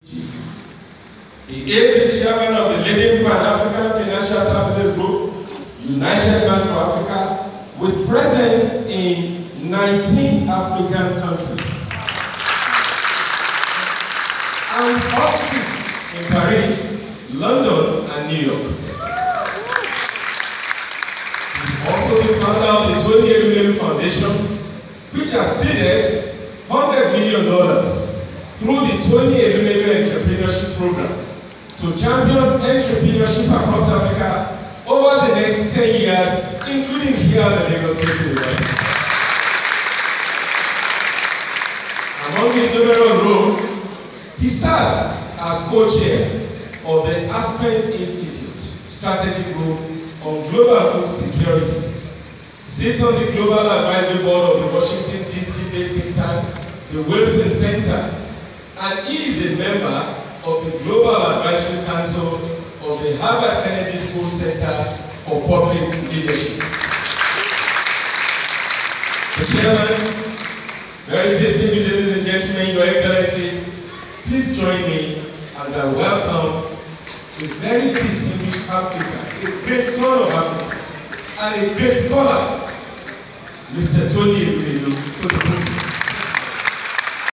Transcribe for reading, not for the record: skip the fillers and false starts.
He is the chairman of the leading Pan-African Financial Services Group, United Bank for Africa, with presence in 19 African countries. And offices in Paris, London, and New York. He's also the founder of the Tony Elumelu Foundation, which has seeded $100 million through the Tony Elumelu Entrepreneurship Program to champion entrepreneurship across Africa over the next 10 years, including here at the Lagos State University. Among his numerous roles, he serves as co-chair of the Aspen Institute Strategic Group on Global Food Security, sits on the Global Advisory Board of the Washington, D.C.-based think tank, the Wilson Center, and he is a member of the Global Advisory Council of the Harvard Kennedy School Center for Public Leadership. The Chairman, very distinguished ladies and gentlemen, Your Excellencies, please join me as I welcome a very distinguished African, a great son of Africa, and a great scholar, Mr. Tony Elumelu, to the podium.